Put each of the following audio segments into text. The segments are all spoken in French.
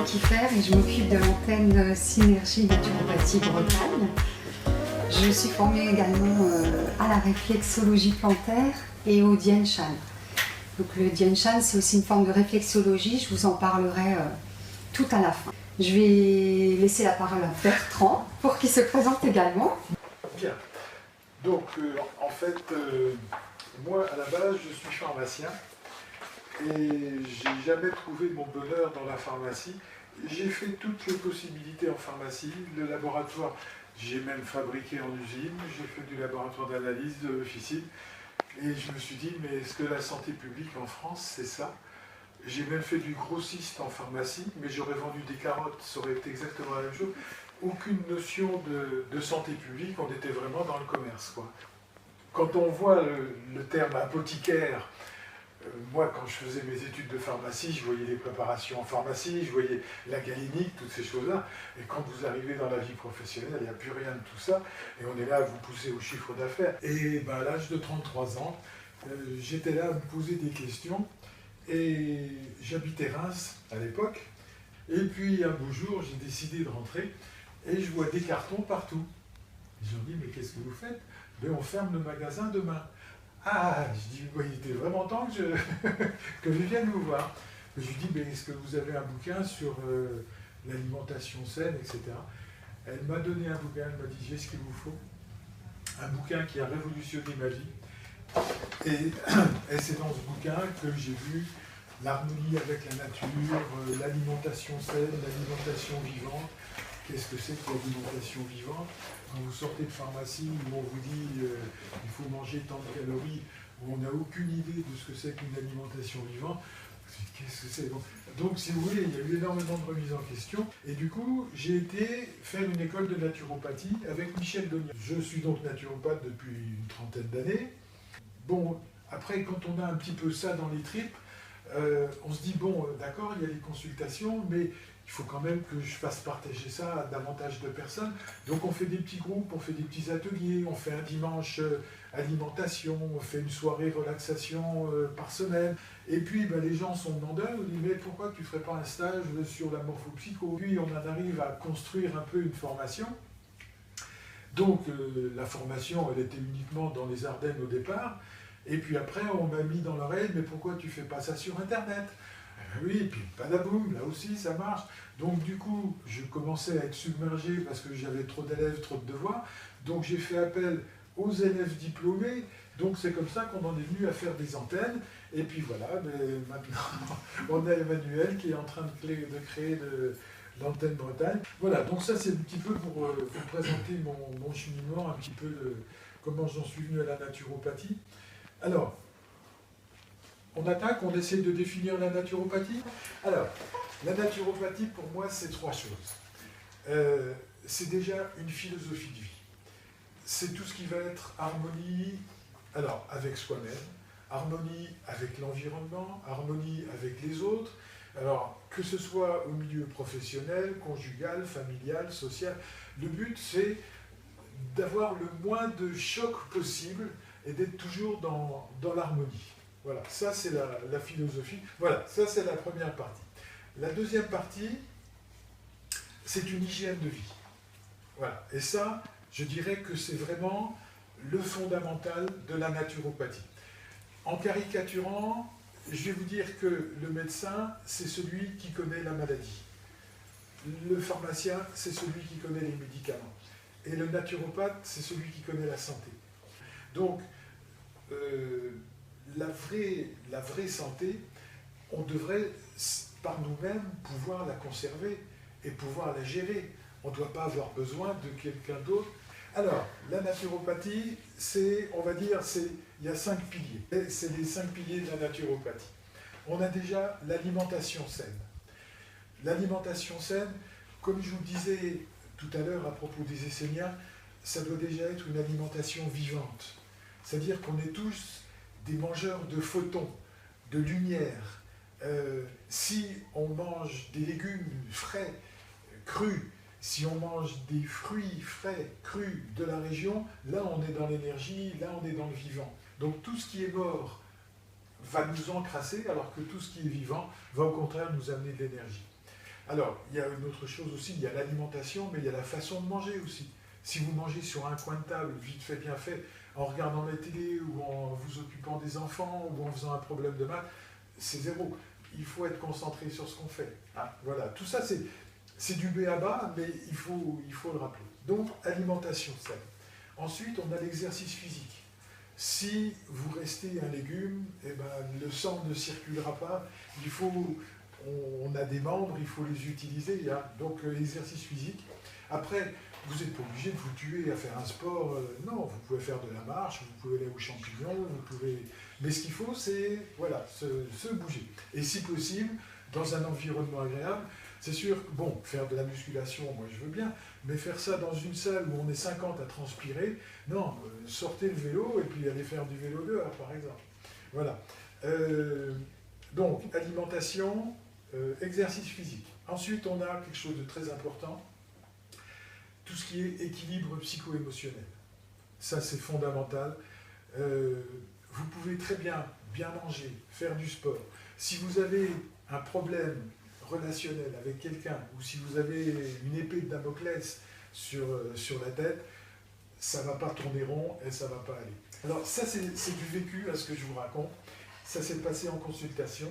Kiefer et je m'occupe de l'antenne Synergie Naturopathie Bretagne. Je suis formée également à la réflexologie plantaire et au Dien Shan. Donc le Dien Shan, c'est aussi une forme de réflexologie, je vous en parlerai tout à la fin. Je vais laisser la parole à Bertrand pour qu'il se présente également. Bien. Donc en fait, moi à la base je suis pharmacien et j'ai jamais trouvé mon bonheur dans la pharmacie. J'ai fait toutes les possibilités en pharmacie, le laboratoire, j'ai même fabriqué en usine, j'ai fait du laboratoire d'analyse, de l'officine, et je me suis dit, mais est-ce que la santé publique en France, c'est ça? J'ai même fait du grossiste en pharmacie, mais j'aurais vendu des carottes, ça aurait été exactement la même chose. Aucune notion de santé publique, on était vraiment dans le commerce, quoi. Quand on voit le terme apothicaire, moi, quand je faisais mes études de pharmacie, je voyais les préparations en pharmacie, je voyais la galénique, toutes ces choses-là. Et quand vous arrivez dans la vie professionnelle, il n'y a plus rien de tout ça. Et on est là à vous pousser au chiffre d'affaires. Et ben, à l'âge de 33 ans, j'étais là à me poser des questions. Et j'habitais Reims à l'époque. Et puis, un beau jour, j'ai décidé de rentrer. Et je vois des cartons partout. Ils ont dit, mais qu'est-ce que vous faites? Ben, on ferme le magasin demain. Ah, je dis, il était vraiment temps que je vienne vous voir. Je lui dis, mais est-ce que vous avez un bouquin sur l'alimentation saine, etc. Elle m'a donné un bouquin, elle m'a dit, j'ai ce qu'il vous faut. Un bouquin qui a révolutionné ma vie. Et c'est dans ce bouquin que j'ai vu l'harmonie avec la nature, l'alimentation saine, l'alimentation vivante. Qu'est-ce que c'est que l'alimentation vivante? Quand vous sortez de pharmacie où on vous dit il faut manger tant de calories, où on n'a aucune idée de ce que c'est qu'une alimentation vivante, qu'est-ce que c'est? Donc, si vous voulez, il y a eu énormément de remises en question. Et du coup, j'ai été faire une école de naturopathie avec Michel Doniat. Je suis donc naturopathe depuis une trentaine d'années. Bon, après, quand on a un petit peu ça dans les tripes, on se dit, bon, d'accord, il y a les consultations, mais il faut quand même que je fasse partager ça à davantage de personnes. Donc on fait des petits groupes, on fait des petits ateliers, on fait un dimanche alimentation, on fait une soirée relaxation par semaine. Et puis ben, les gens sont demandeurs, on dit mais pourquoi tu ne ferais pas un stage sur la morphopsycho? Puis on en arrive à construire un peu une formation. Donc la formation, elle était uniquement dans les Ardennes au départ. Et puis après, on m'a mis dans l'oreille, mais pourquoi tu ne fais pas ça sur Internet? Oui, et puis badaboum, là aussi ça marche. Donc du coup, je commençais à être submergé parce que j'avais trop d'élèves, trop de devoirs. Donc j'ai fait appel aux élèves diplômés. Donc c'est comme ça qu'on en est venu à faire des antennes. Et puis voilà, mais maintenant on a Emmanuel qui est en train de créer l'antenne Bretagne. Voilà, donc ça c'est un petit peu pour vous présenter mon cheminement, un petit peu de comment j'en suis venu à la naturopathie. Alors, on attaque, on essaie de définir la naturopathie. Alors, la naturopathie, pour moi, c'est trois choses. C'est déjà une philosophie de vie. C'est tout ce qui va être harmonie, alors, avec soi-même, harmonie avec l'environnement, harmonie avec les autres. Alors, que ce soit au milieu professionnel, conjugal, familial, social, le but, c'est d'avoir le moins de chocs possible et d'être toujours dans l'harmonie. Voilà, ça c'est la philosophie. Voilà, ça c'est la première partie. La deuxième partie, c'est une hygiène de vie. Voilà, et ça, je dirais que c'est vraiment le fondamental de la naturopathie. En caricaturant, je vais vous dire que le médecin, c'est celui qui connaît la maladie. Le pharmacien, c'est celui qui connaît les médicaments. Et le naturopathe, c'est celui qui connaît la santé. Donc, la vraie santé, on devrait par nous-mêmes pouvoir la conserver et pouvoir la gérer. On ne doit pas avoir besoin de quelqu'un d'autre. Alors, la naturopathie, c'est, on va dire, il y a 5 piliers. C'est les 5 piliers de la naturopathie. On a déjà l'alimentation saine. L'alimentation saine, comme je vous disais tout à l'heure à propos des Esséniens, ça doit déjà être une alimentation vivante. C'est-à-dire qu'on est tous des mangeurs de photons, de lumière. Si on mange des légumes frais, crus, si on mange des fruits frais, crus de la région, là on est dans l'énergie, là on est dans le vivant. Donc tout ce qui est mort va nous encrasser, alors que tout ce qui est vivant va au contraire nous amener de l'énergie. Alors, il y a une autre chose aussi, il y a l'alimentation, mais il y a la façon de manger aussi. Si vous mangez sur un coin de table, vite fait, bien fait, en regardant la télé, ou en vous occupant des enfants, ou en faisant un problème de maths, c'est zéro. Il faut être concentré sur ce qu'on fait. Hein. Voilà, tout ça, c'est du b.a.-ba, mais il faut le rappeler. Donc, alimentation saine. Ensuite, on a l'exercice physique. Si vous restez un légume, eh ben, le sang ne circulera pas. On a des membres, il faut les utiliser. Hein. Donc, l'exercice physique. Après, vous n'êtes pas obligé de vous tuer à faire un sport. Non, vous pouvez faire de la marche, vous pouvez aller aux champignons, vous pouvez... Mais ce qu'il faut, c'est voilà, se bouger. Et si possible, dans un environnement agréable. C'est sûr, bon, faire de la musculation, moi je veux bien, mais faire ça dans une salle où on est 50 à transpirer, non, sortez le vélo et puis allez faire du vélo dehors, par exemple. Voilà. Donc, alimentation, exercice physique. Ensuite, on a quelque chose de très important, tout ce qui est équilibre psycho-émotionnel. Ça, c'est fondamental. Vous pouvez très bien manger, faire du sport. Si vous avez un problème relationnel avec quelqu'un, ou si vous avez une épée de Damoclès sur la tête, ça ne va pas tourner rond et ça ne va pas aller. Alors ça, c'est du vécu à ce que je vous raconte. Ça s'est passé en consultation.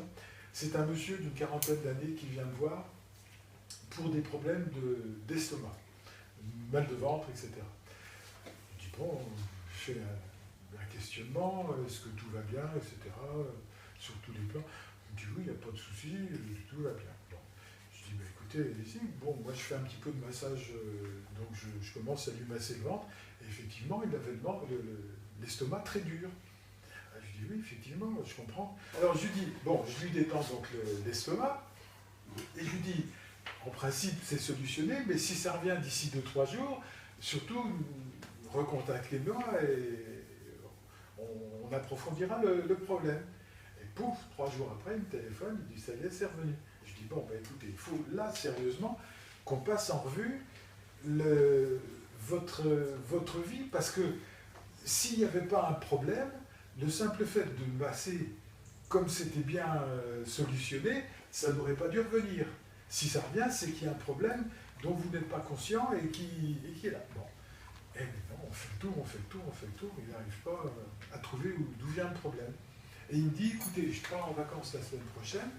C'est un monsieur d'une quarantaine d'années qui vient me voir pour des problèmes d'estomac, mal de ventre, etc. Je dis, bon, je fais un questionnement, est-ce que tout va bien, etc., sur tous les plans. Il me dit, oui, il n'y a pas de souci, tout va bien. Bon. Je dis, bah, écoutez, allez-y. Bon, moi, je fais un petit peu de massage, donc je commence à lui masser le ventre, et effectivement, il avait l'estomac très dur. Je dis, oui, effectivement, je comprends. Alors, je lui dis, bon, je lui détends donc l'estomac, et je lui dis, en principe, c'est solutionné, mais si ça revient d'ici 2-3 jours, surtout, recontactez-moi et on approfondira le problème. Et pouf, 3 jours après, il me téléphone, il dit, ça y est, c'est revenu. Je dis, bon, bah, écoutez, il faut là, sérieusement, qu'on passe en revue votre vie, parce que s'il n'y avait pas un problème, le simple fait de masser comme c'était bien solutionné, ça n'aurait pas dû revenir. Si ça revient, c'est qu'il y a un problème dont vous n'êtes pas conscient et qui est là. Bon. Et non, on fait le tour, il n'arrive pas à trouver d'où vient le problème. Et il me dit, écoutez, je pars en vacances la semaine prochaine,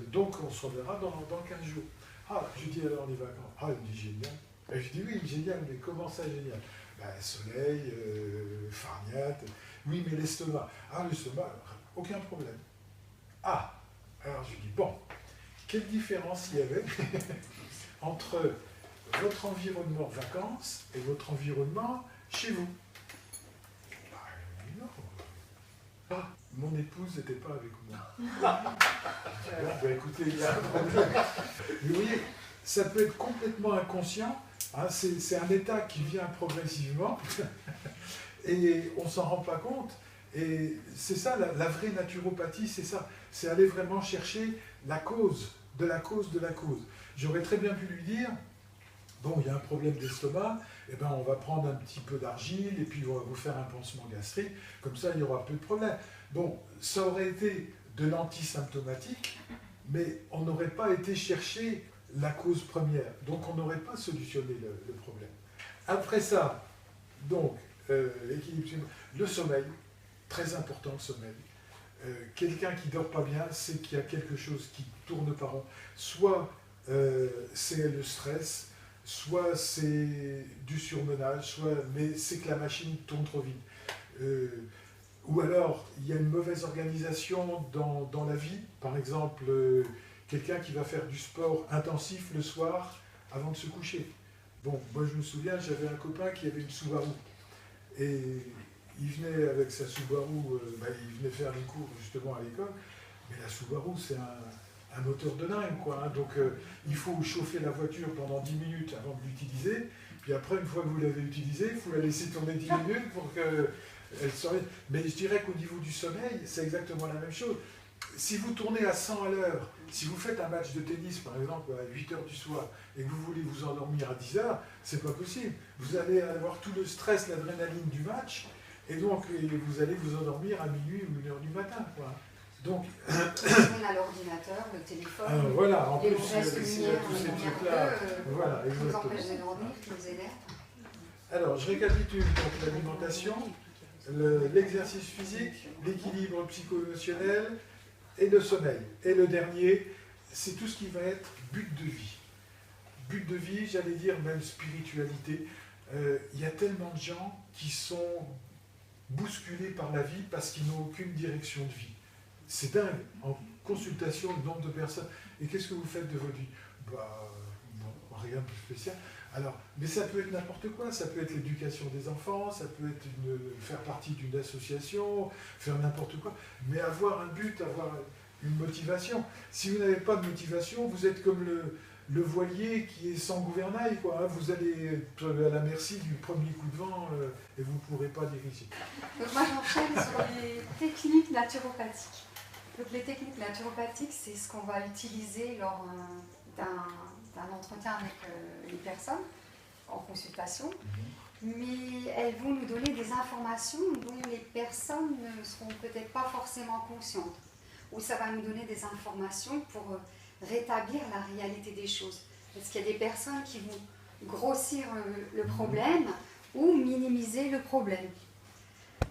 donc on se reverra dans 15 jours. Ah, je lui dis alors les vacances. Ah, il me dit génial. Et je dis oui, génial, mais comment ça génial? Ben, soleil, farniate, oui, mais l'estomac. Ah, l'estomac, aucun problème. Ah, alors je lui dis, bon, quelle différence il y avait entre votre environnement vacances et votre environnement chez vous? Non. Ah, mon épouse n'était pas avec moi. Ben, écoutez, il y a un problème. Mais vous voyez, ça peut être complètement inconscient. Hein, c'est un état qui vient progressivement et on ne s'en rend pas compte. Et c'est ça, la vraie naturopathie, c'est ça. C'est aller vraiment chercher la cause de la cause de la cause. J'aurais très bien pu lui dire, bon, il y a un problème d'estomac, eh ben, on va prendre un petit peu d'argile et puis on va vous faire un pansement gastrique, comme ça il y aura peu de problème. Bon, ça aurait été de l'antisymptomatique, mais on n'aurait pas été chercher la cause première, donc on n'aurait pas solutionné le problème. Après ça, donc, l'équilibre, le sommeil, très important le sommeil. Quelqu'un qui ne dort pas bien, c'est qu'il y a quelque chose qui tourne pas rond. Soit c'est le stress, soit c'est du surmenage, mais c'est que la machine tourne trop vite. Ou alors, il y a une mauvaise organisation dans la vie. Par exemple, quelqu'un qui va faire du sport intensif le soir avant de se coucher. Bon, moi je me souviens, j'avais un copain qui avait une Subaru. Et il venait avec sa Subaru, il venait faire les cours justement à l'école. Mais la Subaru, c'est un moteur de dingue, quoi. Hein. Donc il faut chauffer la voiture pendant 10 minutes avant de l'utiliser. Puis après, une fois que vous l'avez utilisée, il faut la laisser tourner 10 minutes pour qu'elle sorte. Mais je dirais qu'au niveau du sommeil, c'est exactement la même chose. Si vous tournez à 100 à l'heure, si vous faites un match de tennis, par exemple, à 8h du soir, et que vous voulez vous endormir à 10h, c'est pas possible. Vous allez avoir tout le stress, l'adrénaline du match, et donc vous allez vous endormir à minuit ou 1h du matin, quoi. Donc, on a l'ordinateur, le téléphone, voilà, en les plus, mauvaises s'il y a lumières, tous ces les lumières trucs-là, bleues, voilà, qui nous exactement. empêchent de dormir, qui nous énervent. Alors, je récapitule donc l'alimentation, l'exercice physique, l'équilibre psycho-émotionnel et le sommeil. Et le dernier, c'est tout ce qui va être but de vie. But de vie, j'allais dire même spiritualité. Il y a tellement de gens qui sont bousculés par la vie parce qu'ils n'ont aucune direction de vie. C'est dingue. En consultation, le nombre de personnes. Et qu'est-ce que vous faites de votre vie? Non, rien de spécial. Alors, mais ça peut être n'importe quoi. Ça peut être l'éducation des enfants, ça peut être faire partie d'une association, faire n'importe quoi. Mais avoir un but, avoir une motivation. Si vous n'avez pas de motivation, vous êtes comme le voilier qui est sans gouvernail, quoi. Hein. Vous allez être à la merci du premier coup de vent et vous ne pourrez pas diriger. Donc moi j'enchaîne sur les techniques naturopathiques. Donc les techniques naturopathiques, c'est ce qu'on va utiliser lors d'un entretien avec les personnes en consultation. Mais elles vont nous donner des informations dont les personnes ne seront peut-être pas forcément conscientes. Ou ça va nous donner des informations pour rétablir la réalité des choses. Parce qu'il y a des personnes qui vont grossir le problème ou minimiser le problème.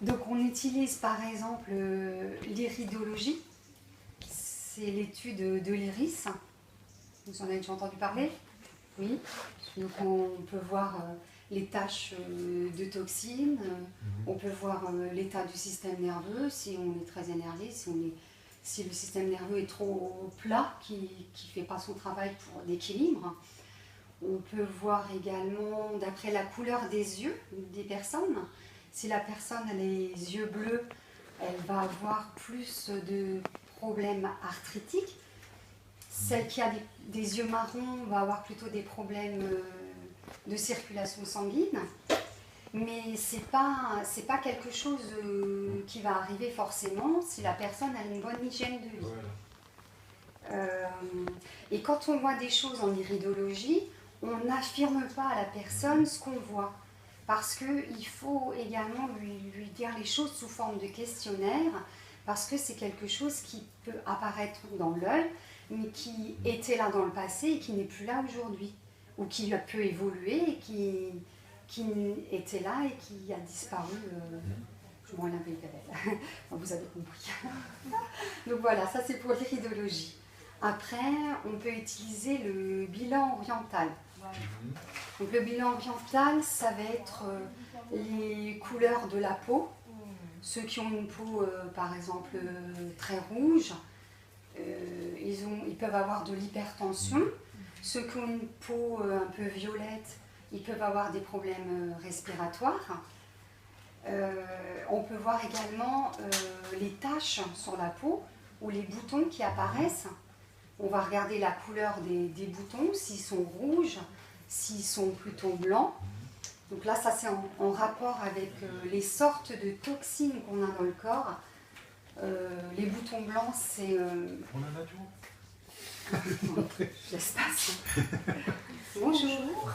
Donc on utilise par exemple l'iridologie, c'est l'étude de l'iris. Vous en avez déjà entendu parler? Oui. Donc on peut voir les taches de toxines, on peut voir l'état du système nerveux, si on est très énervé, si le système nerveux est trop plat, qui ne fait pas son travail pour l'équilibre. On peut voir également, d'après la couleur des yeux des personnes, si la personne a les yeux bleus, elle va avoir plus de problèmes arthritiques. Celle qui a des yeux marrons va avoir plutôt des problèmes de circulation sanguine. Mais ce n'est pas quelque chose qui va arriver forcément si la personne a une bonne hygiène de vie. Voilà. Et quand on voit des choses en iridologie, on n'affirme pas à la personne ce qu'on voit. Parce qu'il faut également lui dire les choses sous forme de questionnaire, parce que c'est quelque chose qui peut apparaître dans l'œil, mais qui était là dans le passé et qui n'est plus là aujourd'hui. Ou qui peut évoluer et qui était là et qui a disparu. Je m'en avais belle. Vous avez compris. Donc voilà, ça c'est pour l'iridologie. Après, on peut utiliser le bilan oriental. Donc le bilan oriental, ça va être les couleurs de la peau. Ceux qui ont une peau, par exemple, très rouge, ils peuvent avoir de l'hypertension. Ceux qui ont une peau un peu violette, ils peuvent avoir des problèmes respiratoires. On peut voir également les taches sur la peau ou les boutons qui apparaissent. On va regarder la couleur des boutons, s'ils sont rouges, s'ils sont plutôt blancs. Donc là, ça c'est en rapport avec les sortes de toxines qu'on a dans le corps. Les boutons blancs, c'est... Pour la nature. L'espace. Bonjour.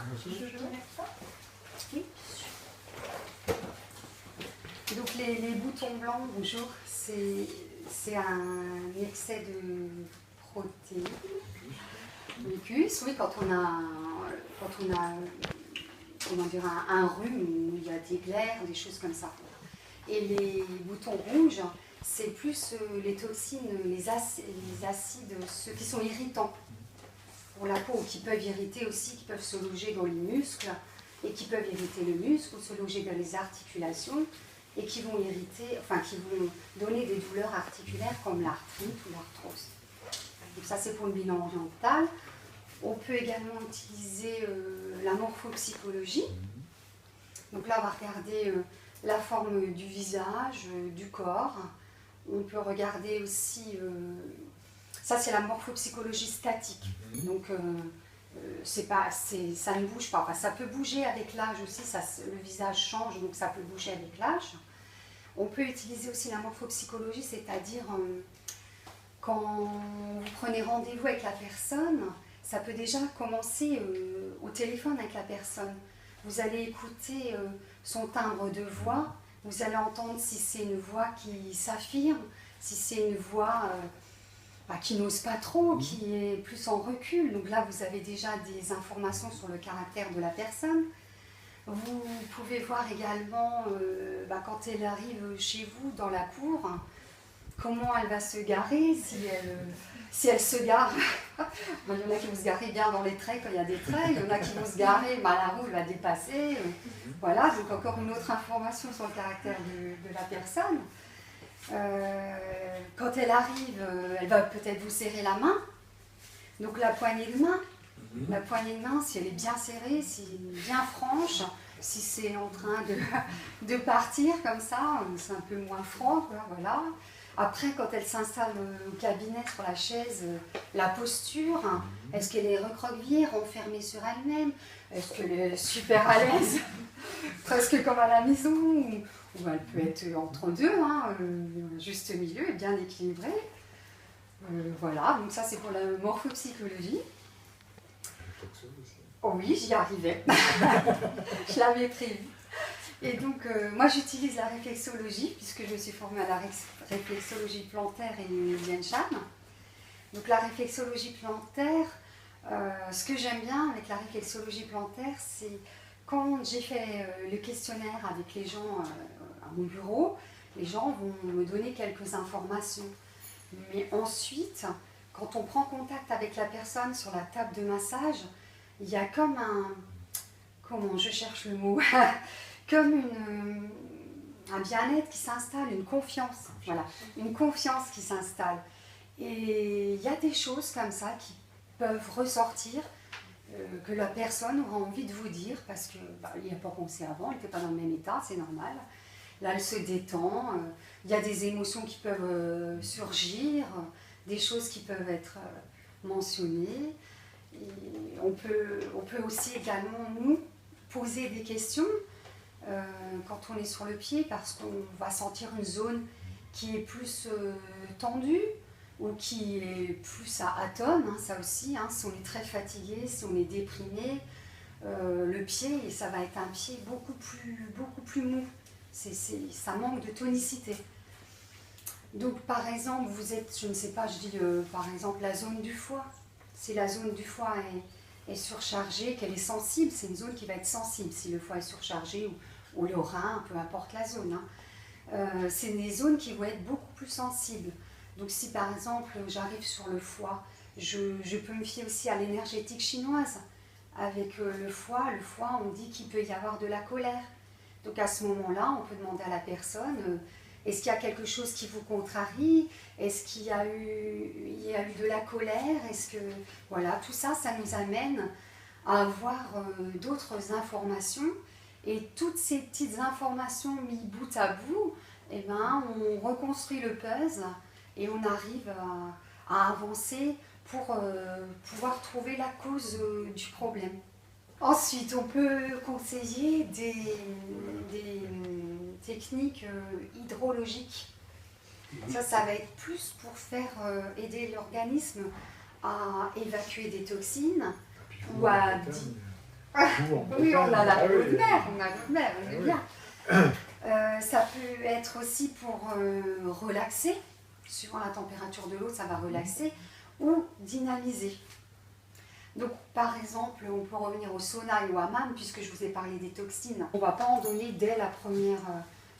Oui. Donc les boutons blancs, bonjour, c'est un excès de protéines. Mucus, oui, quand on a comment dire, un rhume où il y a des glaires, des choses comme ça. Et les boutons rouges, c'est plus les toxines, les acides, ceux qui sont irritants pour la peau, qui peuvent irriter aussi, qui peuvent se loger dans les muscles, et qui peuvent irriter le muscle, ou se loger dans les articulations, et qui vont irriter, enfin qui vont donner des douleurs articulaires comme l'arthrite ou l'arthrose. Donc ça c'est pour le bilan oriental. On peut également utiliser la morphopsychologie. Donc là on va regarder la forme du visage, du corps. On peut regarder aussi, ça c'est la morphopsychologie statique. Donc ça ne bouge pas. Enfin, ça peut bouger avec l'âge aussi, le visage change, donc ça peut bouger avec l'âge. On peut utiliser aussi la morphopsychologie, c'est-à-dire quand vous prenez rendez-vous avec la personne, ça peut déjà commencer au téléphone avec la personne. Vous allez écouter son timbre de voix, vous allez entendre si c'est une voix qui s'affirme, si c'est une voix qui n'ose pas trop, qui est plus en recul. Donc là, vous avez déjà des informations sur le caractère de la personne. Vous pouvez voir également, quand elle arrive chez vous dans la cour, comment elle va se garer, si elle se gare. Il y en a qui vont se garer bien dans les traits quand il y a des traits, il y en a qui vont se garer, la roue va dépasser. Voilà, donc encore une autre information sur le caractère de la personne. Quand elle arrive, elle va peut-être vous serrer la main. Donc la poignée de main. La poignée de main, si elle est bien serrée, si elle est bien franche, si c'est en train de partir comme ça, c'est un peu moins franc, quoi, voilà. Après, quand elle s'installe au cabinet sur la chaise, la posture, est-ce qu'elle est recroquevillée, renfermée sur elle-même? Est-ce qu'elle est super à l'aise, presque comme à la maison, ou elle peut être entre deux, juste milieu et bien équilibrée. Voilà, donc ça c'est pour la morphopsychologie. Oh oui, j'y arrivais. Je l'avais prévu. Et donc, moi j'utilise la réflexologie, puisque je suis formée à la réflexologie plantaire et Diane Chan. Donc la réflexologie plantaire, ce que j'aime bien avec la réflexologie plantaire, c'est quand j'ai fait le questionnaire avec les gens à mon bureau, les gens vont me donner quelques informations. Mais ensuite, quand on prend contact avec la personne sur la table de massage, il y a comme comment je cherche le mot, comme un bien-être qui s'installe, une confiance, voilà, une confiance qui s'installe. Et il y a des choses comme ça qui peuvent ressortir, que la personne aura envie de vous dire, parce qu'il n'y a pas pensé avant, elle n'était pas dans le même état, c'est normal. Là, elle se détend, il y a des émotions qui peuvent surgir, des choses qui peuvent être mentionnées. Et on peut aussi également nous poser des questions quand on est sur le pied, parce qu'on va sentir une zone qui est plus tendue ou qui est plus à atone, ça aussi, si on est très fatigué, si on est déprimé, le pied, ça va être un pied beaucoup plus mou. Ça manque de tonicité. Donc par exemple, vous êtes, je ne sais pas, je dis par exemple la zone du foie. Si la zone du foie est surchargée, qu'elle est sensible, c'est une zone qui va être sensible. Si le foie est surchargé ou le rein, peu importe la zone. C'est des zones qui vont être beaucoup plus sensibles. Donc si par exemple j'arrive sur le foie, je peux me fier aussi à l'énergétique chinoise. Avec le foie, on dit qu'il peut y avoir de la colère. Donc à ce moment-là, on peut demander à la personne, est-ce qu'il y a quelque chose qui vous contrarie? Est-ce qu'il y a eu de la colère? Est-ce que, voilà, tout ça, ça nous amène à avoir d'autres informations. Et toutes ces petites informations mises bout à bout, on reconstruit le puzzle et on arrive à avancer pour pouvoir trouver la cause du problème. Ensuite, on peut conseiller des techniques hydrologiques. Ça va être plus pour faire aider l'organisme à évacuer des toxines ou à... Oui, on a la peau de mer, on est bien. Ça peut être aussi pour relaxer, suivant la température de l'eau, ça va relaxer, ou dynamiser. Donc, par exemple, on peut revenir au sauna et au hammam, puisque je vous ai parlé des toxines. On ne va pas en donner dès la première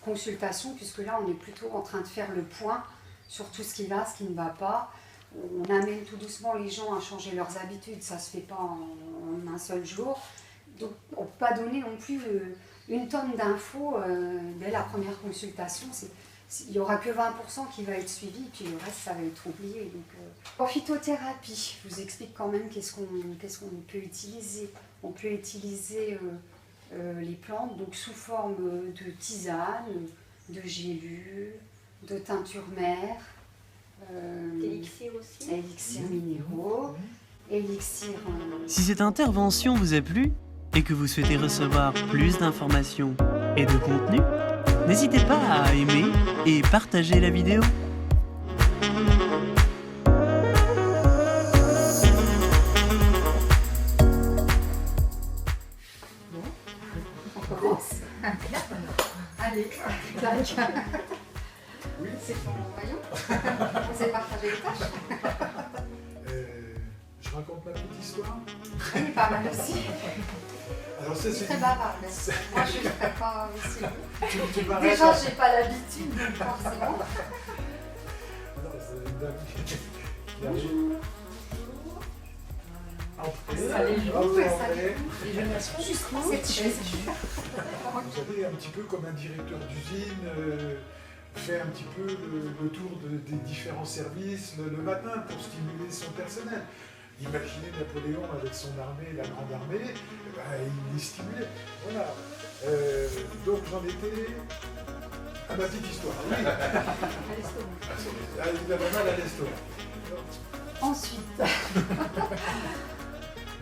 consultation, puisque là, on est plutôt en train de faire le point sur tout ce qui va, ce qui ne va pas. On amène tout doucement les gens à changer leurs habitudes, ça ne se fait pas en un seul jour. Donc, on ne peut pas donner non plus une tonne d'infos dès la première consultation. Il n'y aura que 20% qui va être suivi, puis le reste, ça va être oublié. Donc, en phytothérapie, je vous explique quand même qu'est-ce qu'on peut utiliser. On peut utiliser les plantes donc sous forme de tisane, de gélules, de teinture mère, Élixir aussi. Élixirs minéraux, élixirs... Si cette intervention vous a plu et que vous souhaitez recevoir plus d'informations et de contenu, n'hésitez pas à aimer et partager la vidéo. On commence. Allez, clac. Oui. C'est ton voyons. On s'est partagé les tâches. Je raconte ma petite histoire. Elle est pas mal aussi. Alors ça, C'est c'est très bavarde. Moi, je ne ferais pas aussi. tu m'arrêtes. Déjà, j'ai pas l'habitude, forcément. Non, c'est une dame qui arrive. Entrez. Entrez. Cette chaise. Vous savez, un petit peu comme un directeur d'usine fait un petit peu le tour des différents services le matin pour stimuler son personnel. Imaginez Napoléon avec son armée, la grande armée, il les stimulait. Voilà. Donc j'en étais à ma petite histoire. Oui. Il avait mal à l'estomac. Ensuite,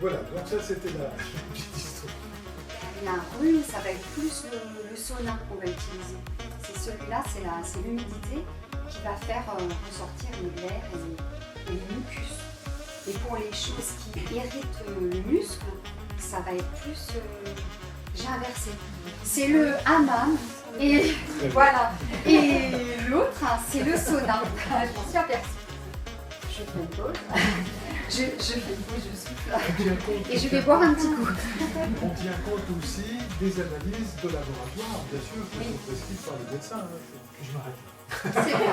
Voilà, donc ça c'était la petite histoire. il y a un rhume, ça va être plus le sauna qu'on va utiliser. C'est celui-là, c'est l'humidité qui va faire ressortir les glaires et les mucus. Et pour les choses qui irritent le muscle, ça va être plus... j'ai inversé. C'est le hammam et voilà. Et l'autre, hein, c'est le sauna. Je m'en suis aperçue. Je fais une pause. Je fais une pause, je souffle. Et je vais boire un petit coup. On tient compte aussi des analyses de laboratoire, bien sûr, qui sont prescrites par les médecins. Je m'arrête. C'est vrai.